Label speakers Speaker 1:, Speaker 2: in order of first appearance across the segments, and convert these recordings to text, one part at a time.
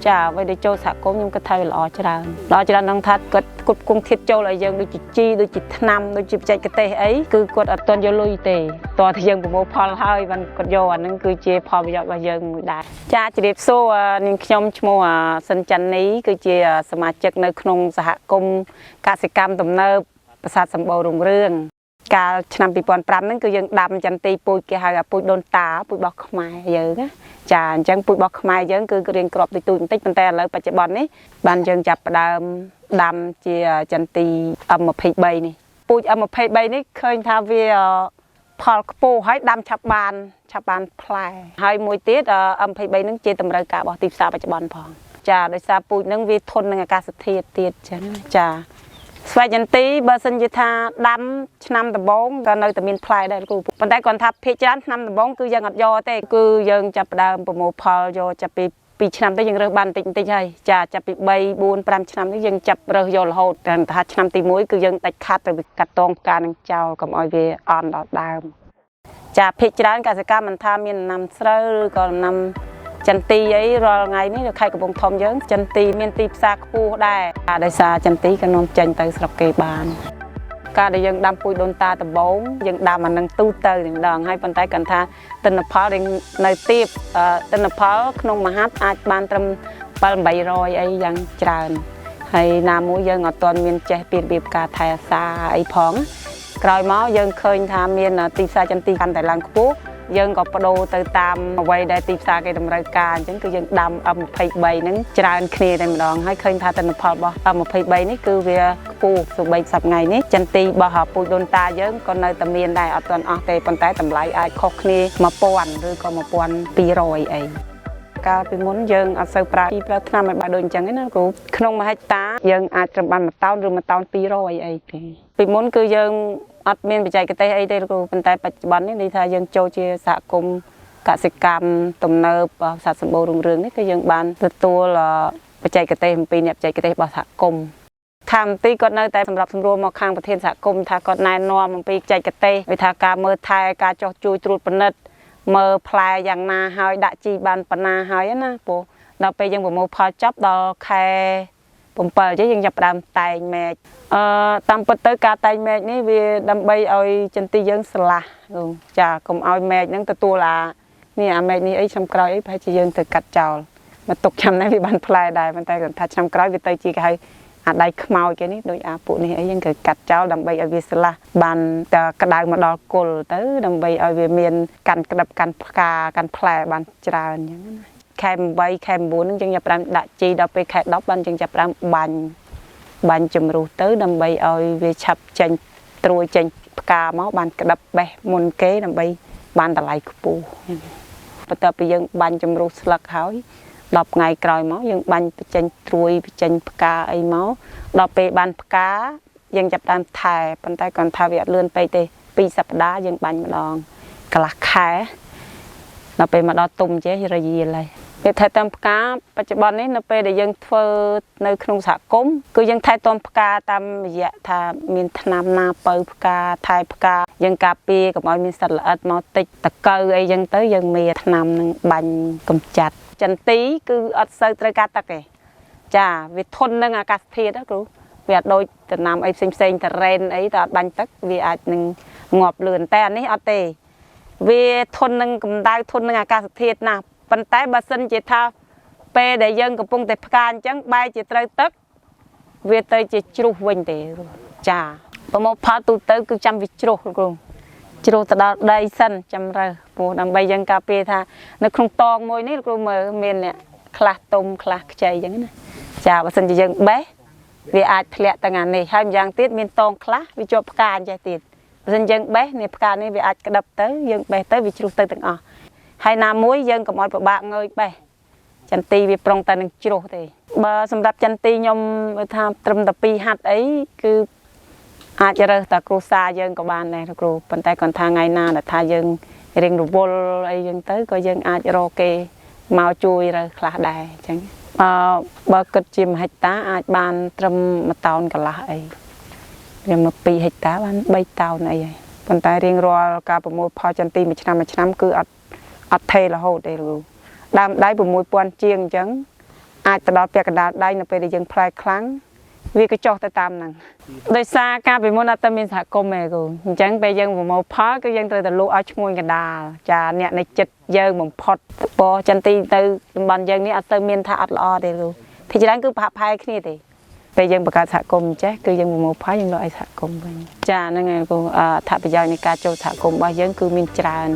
Speaker 1: ចាអ្វីដែលចូលសហគមន៍ខ្ញុំគិតថាវាល្អច្រើននឹងថាគាត់គ្រប់គង់ធាតចូលឲ្យយើងដូចជាជីដូចជាថ្នាំដូចជាបច្ចេកទេសអីគឺគាត់អត់ទាន់យកលុយទេតោះតែយើងប្រមូលផលហើយបានគាត់យកអាហ្នឹងគឺជាផលប្រយោជន៍របស់យើងមួយដែរចាជម្រាបសួរនាងខ្ញុំឈ្មោះសិនច័ន្ទនីគឺជាសមាជិកនៅក្នុងសហគមន៍កសិកម្មទំនើបប្រាសាទសម្បូររុងរឿងកាលឆ្នាំ2005ហ្នឹងគឺយើងដាំចន្ទីពូជគេហៅថាពូជដូនតាពូជរបស់ខ្មែរយើងណាចាអញ្ចឹងពូជរបស់ខ្មែរយើងគឺរៀងក្របតិចតួចបន្តិចប៉ុន្តែឥឡូវបច្ចុប្បន្ននេះបានយើងចាប់ផ្ដើមដាំជាចន្ទី M23 នេះពូជ M23 នេះឃើញថាវាផលខ្ពស់ហើយដាំឆាប់បានផ្លែហើយមួយទៀត M23 ហ្នឹងជាតម្រូវការរបស់ទីផ្សារបច្ចុប្បន្នផងចាដោយសារពូជហ្នឹងវាធន់នឹងអាកាសធាតុទៀតចឹងចាស្វាយចន្ទីបើសិនជាថាដាំឆ្នាំដំបូងក៏នៅតែមានផ្លែដែរគ្រូប៉ុន្តែគាត់ថាភាគច្រើនឆ្នាំដំបូងគឺយើងអត់យកទេគឺយើងចាប់ផ្ដើមប្រមូលផលយកចាប់ពី2ឆ្នាំទៅយើងរើសបានបន្តិចហើយចាចាប់ពី3 4 5ឆ្នាំនេះយើងចាប់រើសយករហូតតែថាឆ្នាំទី1គឺយើងដាច់ខាត់ទៅកាត់តងផ្កានឹងចោលកុំឲ្យវាអន់ដល់ដើមចាភាគច្រើនកសិកម្មមិនថាមានដំណាំស្រូវឬក៏ដំណាំចន្ទីអីរាល់ថ្ងៃនេះនៅខេត្តកំពង់ធំយើងចន្ទីមានទីផ្សារខ្ពស់ដែរដោយសារចន្ទីក៏នាំចេញទៅស្រុកគេបានការដែលយើងដាំពូជដូនតាដំបូងយើងដាំអានឹងទូទៅម្ដងហើយប៉ុន្តែគាត់ថាទិន្នផលនៅទៀបទិន្នផលក្នុងមហាត់អាចបានត្រឹម700-800អីយ៉ាងច្រើនហើយណាមួយយើងអត់ទាន់មានចេះពីរបៀបការថែអាសាអីផងក្រោយមកយើងឃើញថាមានទីផ្សារចន្ទីកាន់តែឡើងខ្ពស់យើងក៏បដូរទៅតាមអ្វីដែលទីផ្សារគេតម្រូវការអញ្ចឹងគឺយើងដាំ M23 ហ្នឹងច្រើនគ្នាតែម្ដងហើយឃើញថាទិន្នផលរបស់ M23 នេះគឺវាខ្ពស់សូម្បីសប្តាហ៍នេះចន្ទីរបស់ពូជដូនតាយើងក៏នៅតែមានដែរអត់ទាន់អស់ទេប៉ុន្តែតម្លៃអាចខុសគ្នា1000ឬក៏1200អីកាលពីមុនយើងអត់សូវប្រើថ្នាំឲ្យបើដូចអញ្ចឹងទេណាគ្រូក្នុង1ហិកតាយើងអាចត្រឹមបាន1តោនឬ1តោន200អីទេពីមុនគឺយើងអត់មានបច្ចេកទេសអីទេគ្រូប៉ុន្តែបច្ចុប្បន្ននេះនិយាយថាយើងចូលជាសហគមន៍កសិកម្មទំនើបប្រាសាទសម្បូររុងរឿងនេះគឺយើងបានទទួលបច្ចេកទេសអំពីអ្នកបច្ចេកទេសរបស់សហគមន៍ខាងមន្ទីរគាត់នៅតែសម្រាប់សម្រួលមកខាងប្រធានសហគមន៍ថាគាត់ណែនាំអំពីបច្ចេកទេសវាថាការមើលថែការចោះជួយត្រួតពិនិត្យមើលផ្លែយ៉ាងណាហើយដាក់ជីបានប៉ុណ្ណាហើយណាព្រោះដល់ពេលយើងប្រមូលផលចប់ដល់ខែ7យើងចាប់ផ្ដើមតែងមែកតាមពិតទៅការតែងមែកនេះវាដើម្បីឲ្យចន្ទីយើងស្រឡះចាកុំឲ្យមែកហ្នឹងទទួលនេះអាមែកនេះអីឆ្នាំក្រោយអីប្រហែលជាយើងទៅកាត់ចោលមកទុកឆ្នាំនេះវាបានផ្លែដែរប៉ុន្តែគាត់ថាឆ្នាំក្រោយវាទៅជាគេហៅអាដៃខ្មោចគេនេះដូចពួកនេះអីយើងក៏កាត់ចោលដើម្បីឲ្យវាស្រឡះបានតែក្តៅមកដល់គល់ទៅដើម្បីឲ្យវាមានកាន់ក្តឹបកាន់ផ្កាកាន់ផ្លែបានច្រើនអញ្ចឹងណាខែ8ខែ9ហ្នឹងយើងចាប់ផ្ដើមដាក់ជីដល់ពេលខែ10បានយើងចាប់ផ្ដើមបាញ់ជំរុះទៅដើម្បីឲ្យវាឆាប់ចេញត្រួយចេញផ្កាមកបានក្តឹបបេះមុនគេដើម្បីបានតម្លៃខ្ពស់បន្ទាប់ពីយើងបាញ់ជំរុះស្លឹកហើយ10ថ្ងៃក្រោយមកយើងបាញ់បញ្ចេញត្រួយបញ្ចេញផ្កាអីមកដល់ពេលបានផ្កាយើងចាប់ផ្ដើមថែប៉ុន្តែគាត់ថាវាអត់លឿនពេកទេ2សប្តាហ៍យើងបាញ់ម្ដងកន្លះខែដល់ពេលមកដល់ទុំចេះរយាលហើយពេលថែទាំផ្កាបច្ចុប្បន្ននេះនៅពេលដែលយើងធ្វើនៅក្នុងសហគមន៍គឺយើងថែទាំផ្កាតាមរយៈថាមានថ្នាំណាបើផ្កាថែផ្កាយើងការពារកុំឲ្យមានសត្វល្អិតមកតិចតកៅអីចឹងទៅយើងមានថ្នាំនឹងបាញ់កម្ចាត់ចន្ទីគឺអត់សូវត្រូវការទឹកទេចាវាធន់នឹងអាកាសធាតុណាគ្រូវាអត់ដូចដំណាំអីផ្សេងតារ៉េនអីតែអត់បាញ់ទឹកវាអាចនឹងងាប់លឿនតែអានេះអត់ទេវាធន់នឹងកម្ដៅធន់នឹងអាកាសធាតុណាប៉ុន្តែបើសិនជាថាពេលដែលយើងកំពុងតែផ្កាអញ្ចឹងបែរជាត្រូវទឹកវាទៅជាជ្រុះវិញទេចាប្រមូលផលទូទៅគឺចាំវាជ្រុះគ្រូជ្រុះទៅដល់ដីសិនចាំរើសព្រោះដើម្បីយើងការពារថានៅក្នុងតងមួយនេះគ្រូមើលមានអ្នកខ្លះទុំខ្លះខ្ចីអញ្ចឹងណាចាបើសិនជាយើងបេះវាអាចធ្លាក់ទៅអានេះហើយម្យ៉ាងទៀតមានតងខ្លះវាជាប់ផ្កាអញ្ចឹងទៀតបើសិនយើងបេះនេះផ្កានេះវាអាចក្តឹបទៅយើងបេះទៅវាជ្រុះទៅទាំងអស់ហើយណាមួយយើងកុំឲ្យពិបាកងើយបេះចន្ទីវាប្រុងតែនឹងជ្រុះទេបើសម្រាប់ចន្ទីខ្ញុំថាត្រឹមតែ2ហាត់អីគឺអាចរើសតែគ្រូសាយើងក៏បានដែរគ្រូប៉ុន្តែគាត់ថាថ្ងៃណាដែលថាយើងរៀងរវល់អីចឹងទៅក៏យើងអាចរកគេមកជួយរើសខ្លះដែរអញ្ចឹងបើគិតជា1ហិកតាអាចបានត្រឹម1តោនកន្លះអីវាមក2ហិកតាបាន3តោនអីហើយប៉ុន្តែរៀងរាល់ការប្រមូលផលចន្ទីមួយឆ្នាំគឺអត់ថេររហូតទេគ្រូដើមដៃ6000ជាងអញ្ចឹង អាចទៅដល់ពាក់កណ្ដាលដៃនៅពេលដែលយើងផ្លែខ្លាំងវាក៏ចុះទៅតាមហ្នឹងដោយសារការពីមុនអត់តែមានសហគមន៍ឯងគូអញ្ចឹងពេលយើងប្រមូលផលគឺយើងត្រូវតែលក់ឲ្យឈ្មួញកណ្ដាលចាអ្នកในចិត្តយើងបំផុតបោះចន្ទីទៅតំបន់យើងនេះអត់ទៅមានថាអត់ល្អទេគូភាគច្រើនគឺប្រហាក់ប្រហែលគ្នាទេពេលយើងបង្កើតសហគមន៍ចេះគឺយើងប្រមូលផលយើងលក់ឲ្យសហគមន៍វិញចាហ្នឹងឯងគូអត្ថប្រយោជន៍នៃការចូលសហគមន៍របស់យើងគឺមានច្រើន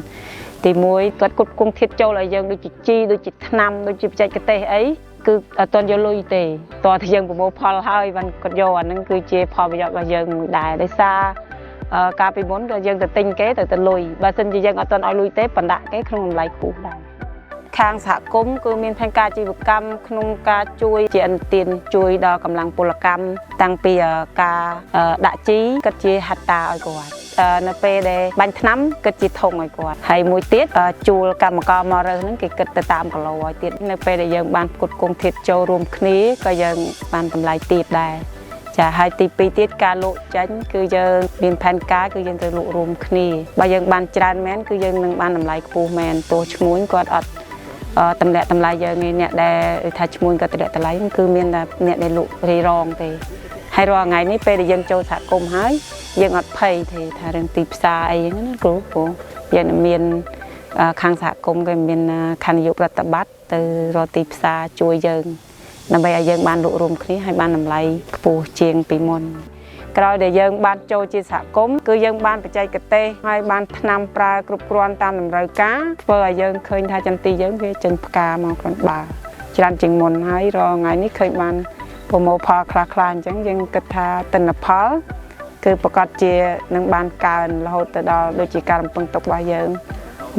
Speaker 1: ទី1គាត់គ្រប់គង់ធាតុចូលឲ្យយើងដូចជាជីដូចជាថ្នាំដូចជាបច្ចេកទេសអីគឺអត់ទាន់យកលុយទេតោះតែយើងប្រមូលផលហើយបានគាត់យកអាហ្នឹងគឺជាផលប្រយោជន៍របស់យើងមួយដែរដោយសារការពីមុនក៏យើងទៅទិញគេទៅលុយបើមិនជាយើងអត់ទាន់ឲ្យលុយទេបណ្ដាក់គេក្នុងតម្លៃខ្ពស់ដែរខាងសហគមន៍គឺមានផែនការជីវកម្មក្នុងការជួយជាអន្តទានជួយដល់កម្លាំងពលកម្មតាំងពីការដាក់ជីគិតជាហត្តាឲ្យគាត់នៅពេលដែលបាញ់ថ្នាំគិតជាធុងឲ្យគាត់ហើយមួយទៀតជួលកម្មករមករើសហ្នឹងគេគិតទៅតាមគីឡូឲ្យទៀតនៅពេលដែលយើងបានផ្គត់ផ្គង់ធាតុចូលរួមគ្នាក៏យើងបានតម្លៃទាបដែរចាហើយទី2ទៀតការលក់ចាញ់គឺយើងមានផែនការគឺយើងត្រូវលក់រួមគ្នាបើយើងបានច្រើនមែនគឺយើងនឹងបានតម្លៃខ្ពស់មែនទោះឈ្មួញគាត់អត់តម្លាក់តម្លៃយើងអ្នកដែលថាឈ្មួញគាត់តម្លាក់តម្លៃគឺមានតែអ្នកដែលលក់រីរងទេហើយរាល់ថ្ងៃនេះពេលដែលយើងចូលសហគមន៍ហើយយើងអត់ភ័យទេថារឿងទីផ្សារអីហ្នឹងណាគ្រូព្រោះយើងមានខាងសហគមន៍ក៏មានខណ្ឌនាយកប្រតិបត្តិទៅរកទីផ្សារជួយយើងដើម្បីឲ្យយើងបានលក់រួមគ្នាហើយបានតម្លៃខ្ពស់ជាងពីមុនក្រោយដែលយើងបានចូលជាសហគមន៍គឺយើងបានបច្ចេកទេសហើយបានថ្នាំប្រើគ្រប់គ្រាន់តាមតម្រូវការធ្វើឲ្យយើងឃើញថាចន្ទីយើងវាចេញផ្កាមកខ្លួនបើច្រើនជាងមុនហើយរាល់ថ្ងៃនេះឃើញបានប្រមូលផលខ្លះៗអញ្ចឹងយើងគិតថាទិន្នផលគឺប្រកាសជានឹងបានកើនរហូតទៅដល់ដូចជាការរំពឹងទុករបស់យើង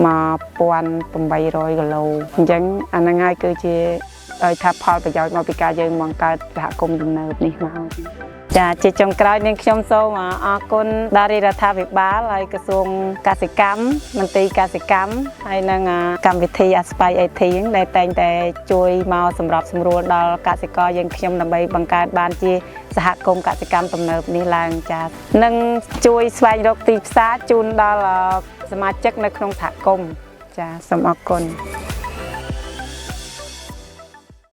Speaker 1: 1800គីឡូអញ្ចឹងអាហ្នឹងហើយគឺជាឲ្យថាផលប្រយោជន៍មកពីការយើងបង្កើតសហគមន៍ទំនើបនេះមកចាជាចុងក្រោយនាងខ្ញុំសូមអរគុណដល់រាជរដ្ឋាភិបាលហើយក្រសួងកសិកម្មមន្ត្រីកសិកម្មហើយនិងកម្មវិធីអាស្បៃអេធីដែលតែងតែជួយមកសម្របសម្រួលដល់កសិករយើងខ្ញុំដើម្បីបង្កើតបានជាសហគមន៍កសិកម្មទំនើបនេះឡើងចានិងជួយស្វែងរកទីផ្សារជូនដល់សមាជិកនៅក្នុងសហគមន៍ចាសូមអរគុណ